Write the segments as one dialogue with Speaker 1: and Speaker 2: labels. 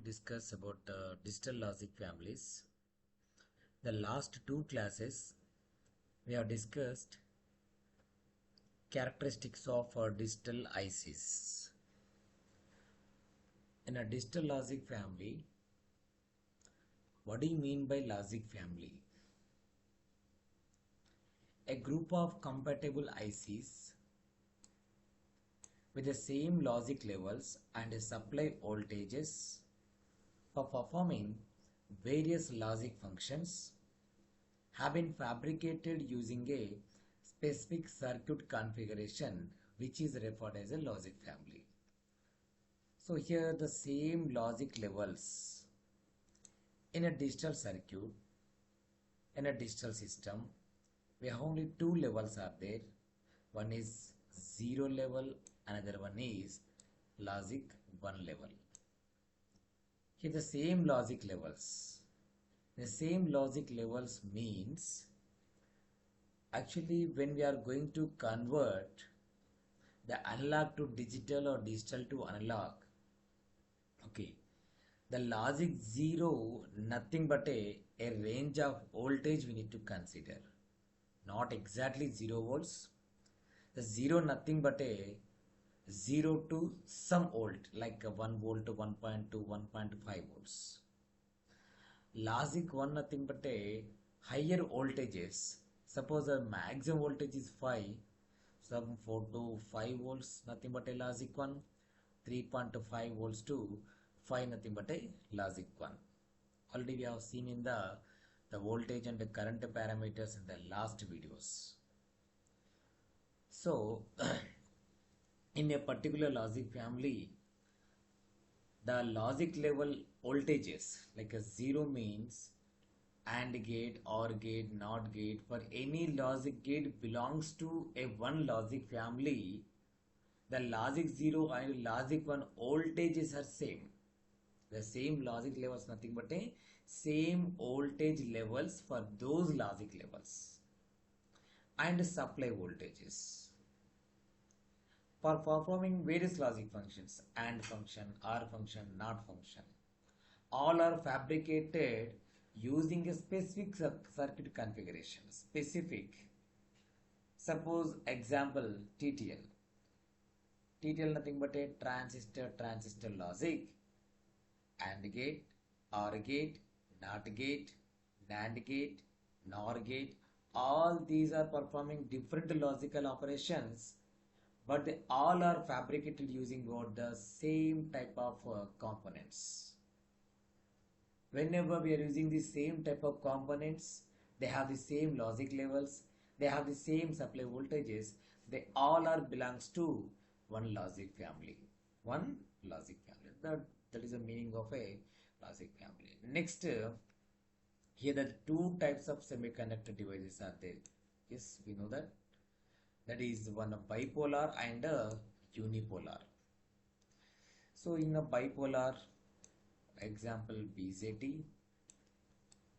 Speaker 1: discuss about digital logic families. The last two classes we have discussed characteristics of digital ICs. In a digital logic family, what do you mean by logic family? A group of compatible ICs with the same logic levels and supply voltages for performing various logic functions have been fabricated using a specific circuit configuration which is referred as a logic family. So here the same logic levels in a digital circuit, in a digital system, we have only two levels are there. One is 0 level, another one is logic 1 level. Here the same logic levels. The same logic levels means actually when we are going to convert the analog to digital or digital to analog, okay, the logic 0 nothing but a range of voltage we need to consider, not exactly 0 volts. The 0 nothing but a 0 to some volt, like a 1 volt to 1.2 1.5 volts. Logic 1 nothing but a higher voltages. Suppose the maximum voltage is 5, some 4 to 5 volts nothing but a logic 1, 3.5 volts to 5 nothing but a logic 1. Already we have seen in the voltage and the current parameters in the last videos. So in a particular logic family, the logic level voltages, like a 0 means AND gate, OR gate, NOT gate, for any logic gate belongs to a one logic family. The logic 0 and logic 1 voltages are same. The same logic levels, nothing but a same voltage levels for those logic levels and supply voltages. For performing various logic functions, AND function, OR function, NOT function, all are fabricated using a specific circuit configuration. Specific. Suppose example TTL. TTL nothing but a transistor logic, AND gate, OR gate, NOT gate, NAND gate, NOR gate. All these are performing different logical operations, but they all are fabricated using what the same type of components. Whenever we are using the same type of components, they have the same logic levels, they have the same supply voltages, they all are belongs to one logic family. One logic family. That is the meaning of a logic family. Next, here the two types of semiconductor devices are there. Yes, we know that. That is one bipolar and a unipolar. So in a bipolar, example BJT,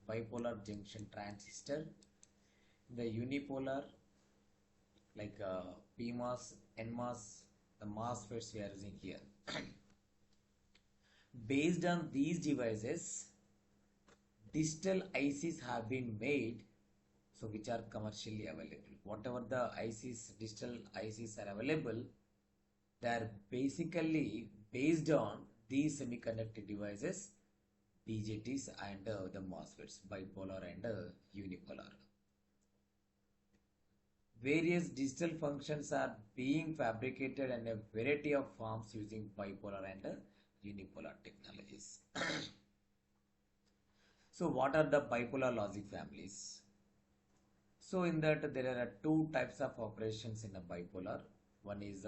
Speaker 1: bipolar junction transistor. The unipolar, like PMOS, NMOS, the MOSFETs we are using here. Based on these devices, digital ICs have been made, so which are commercially available. Whatever the ICs, digital ICs are available, they are basically based on these semiconductor devices, BJTs and the MOSFETs, bipolar and unipolar. Various digital functions are being fabricated in a variety of forms using bipolar and unipolar technologies. So what are the bipolar logic families? So in that there are two types of operations in a bipolar. One is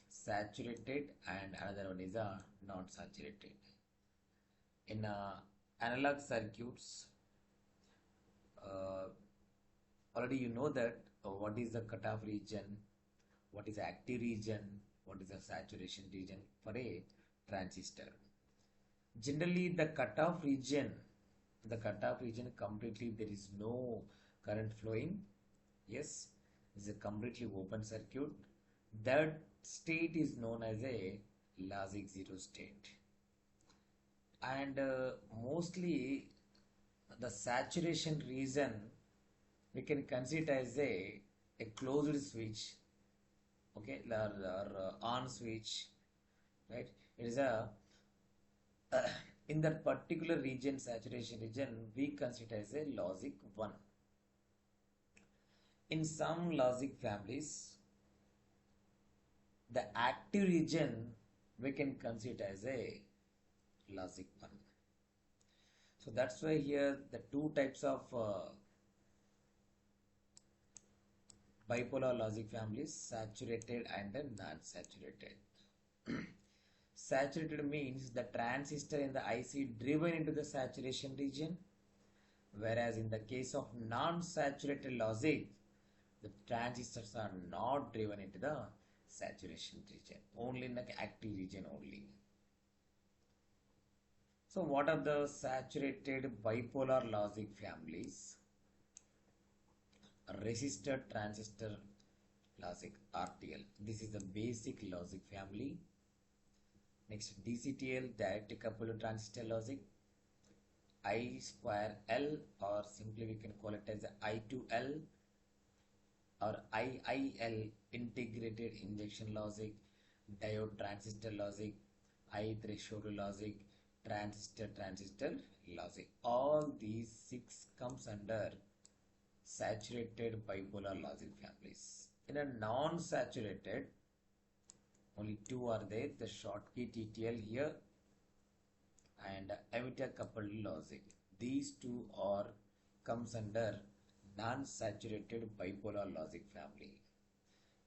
Speaker 1: saturated and another one is non-saturated. In analog circuits, already you know that what is the cutoff region, what is the active region, what is the saturation region for a transistor. Generally the cutoff region completely there is no current flowing. Yes, it's a completely open circuit. That state is known as a logic 0 state. and mostly the saturation region we can consider as a closed switch, okay, or on switch, right? It is a in that particular region, saturation region, we consider as a logic 1. In some logic families, the active region we can consider as a logic 1. So that's why here the two types of bipolar logic families, saturated and non-saturated. Saturated means the transistor in the IC driven into the saturation region, whereas in the case of non-saturated logic, the transistors are not driven into the saturation region, only in the active region only. So what are the saturated bipolar logic families? Resistor transistor logic, RTL. This is the basic logic family. Next, DCTL, direct coupled transistor logic. I square L, or simply we can call it as I2L or IIL, integrated injection logic, diode transistor logic, I threshold logic, transistor logic. All these 6 comes under saturated bipolar logic families. In a non-saturated, only 2 are there, the Schottky TTL here and emitter coupled logic. These 2 are comes under non-saturated bipolar logic family.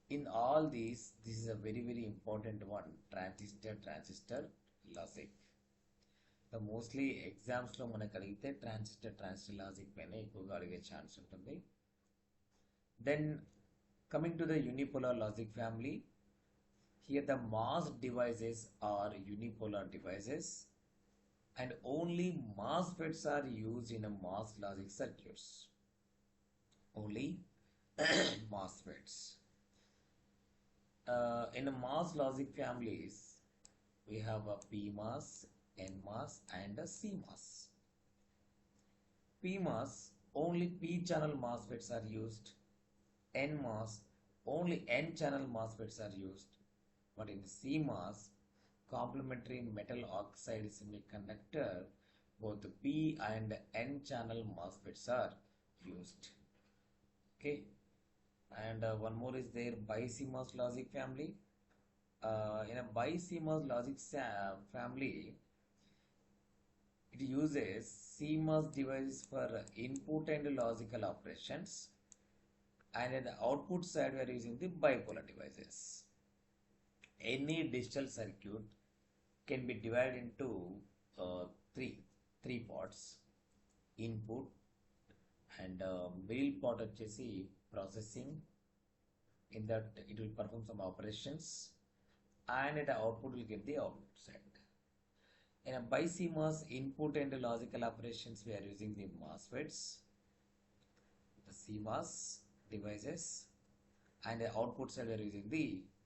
Speaker 1: In all these, this is a very important one, transistor logic. The mostly exams lo manaku adigite transistor logic pene ఎక్కువగా అడిగే chance ఉంటుంది. Then coming to the unipolar logic family, here the MOS devices are unipolar devices and only MOSFETs are used in a MOS logic circuits. Only MOSFETs. In a MOS logic families, we have a PMOS, NMOS and a CMOS. PMOS, only P-channel MOSFETs are used. NMOS, only N-channel MOSFETs are used. But in CMOS, complementary metal oxide semiconductor, both P and N-channel MOSFETs are used. Okay, and one more is there, BiCMOS logic family. In a BiCMOS logic family, it uses CMOS devices for input and logical operations, and at the output side we are using the bipolar devices. Any digital circuit can be divided into three parts: input, and middle part వచ్చేసి processing. In that it will perform some operations, and at the output will get the output side. In a BiCMOS input and logical operations, we are using the MOSFETs, the CMOS devices, and the output side we are using the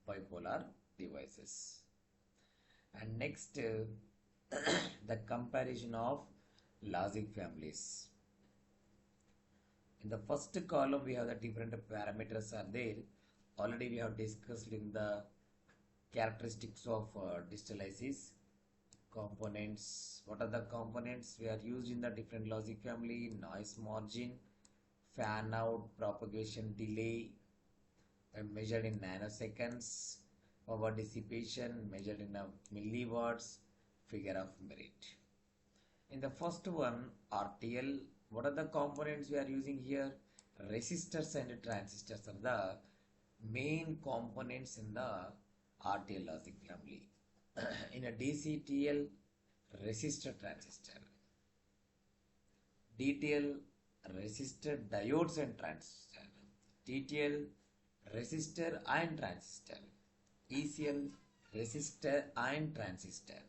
Speaker 1: bipolar devices. And next, the comparison of logic families. In the first column, we have the different parameters are there. Already we have discussed in the characteristics of digital ICs. Components. What are the components we are used in the different logic family? Noise margin, fan out, propagation delay, measured in nanoseconds, power dissipation measured in milliwatts, figure of merit. In the first one, RTL, what are the components we are using here? Resistors and transistors are the main components in the RTL logic family. In a DCTL, resistor transistor. DTL, resistor diodes and transistor. TTL, resistor and transistor. ECL, resistor and transistor.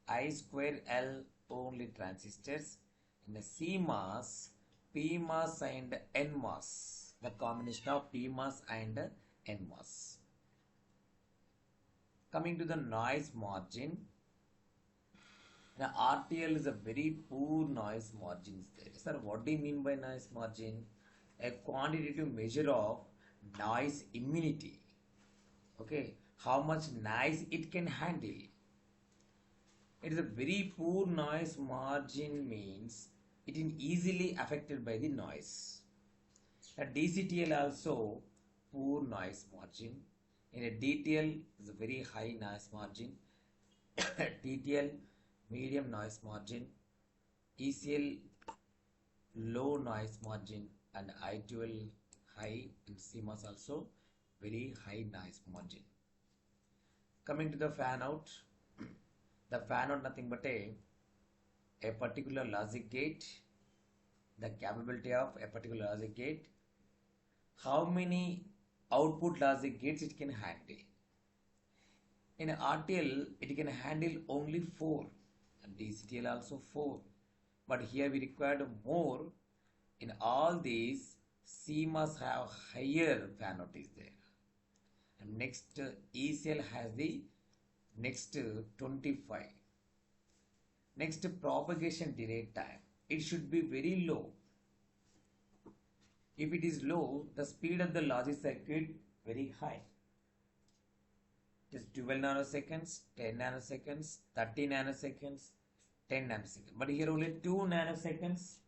Speaker 1: I square L, only transistors. In the CMOS, PMOS and NMOS. The combination of PMOS and NMOS. Coming to the noise margin, Now, RTL is a very poor noise margin is there. Sir, what do you mean by noise margin? A quantitative measure of noise immunity. Okay, how much noise it can handle. It is a very poor noise margin means it is easily affected by the noise. A DCTL also poor noise margin. In a DTL is a very high noise margin. TTL medium noise margin. ECL low noise margin, and I12 high, and CMOS also very high noise margin. Coming to the fan out, the fan out nothing but a particular logic gate, the capability of a particular logic gate, how many output logic gates it can handle. In RTL, it can handle only 4, and DCTL also 4. But here we required more. In all these, C must have higher fan out is there. And next, ECL has the next 25. Next, propagation delay time. It should be very low. If it is low, the speed of the logic circuit very high. It is 12 nanoseconds, 10 nanoseconds, 30 nanoseconds, 10 nanoseconds. But here only 2 nanoseconds,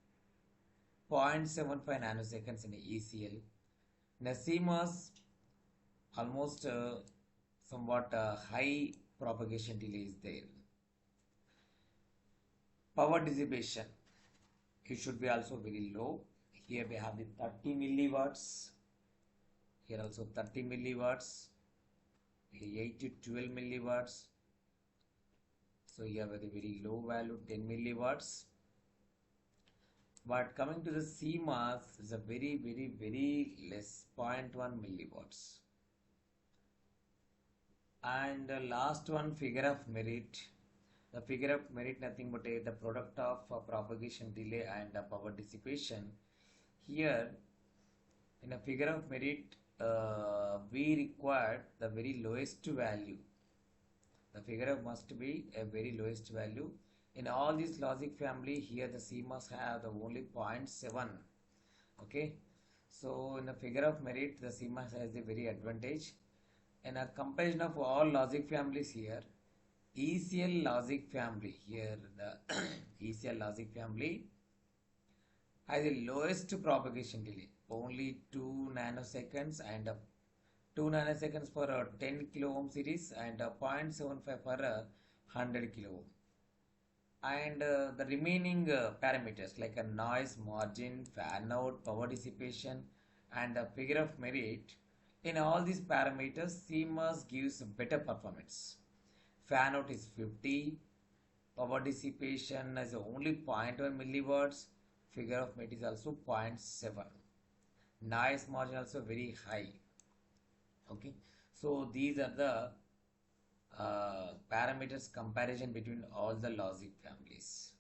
Speaker 1: 0.75 nanoseconds in ECL. In a CMOS, almost somewhat high propagation delay is there. Power dissipation, it should be also very low. Here we have the 30 milliwatts. Here also 30 milliwatts. 8 to 12 milliwatts. So here we have a very low value 10 milliwatts. But coming to the CMOS is a very less 0.1 milliwatts. And the last one, figure of merit. The figure of merit nothing but the product of propagation delay and power dissipation. Here in a figure of merit, we require the very lowest value. The figure of must be a very lowest value. In all this logic family, here the CMOS have the only 0.7. Okay, so in a figure of merit, the CMOS has the very advantage. In a comparison of all logic families here, ECL logic family, here the ECL logic family has the lowest propagation delay, only 2 nanoseconds, and 2 nanoseconds for a 10 kilo ohm series, and 0.75 for a 100 kilo ohm. And the remaining parameters like a noise margin, fan out, power dissipation, and the figure of merit, in all these parameters, CMOS gives better performance. Fan out is 50, power dissipation is only 0.1 milliwatts, figure of merit is also 0.7. Noise margin also very high. Okay, so these are the parameters comparison between all the logic families.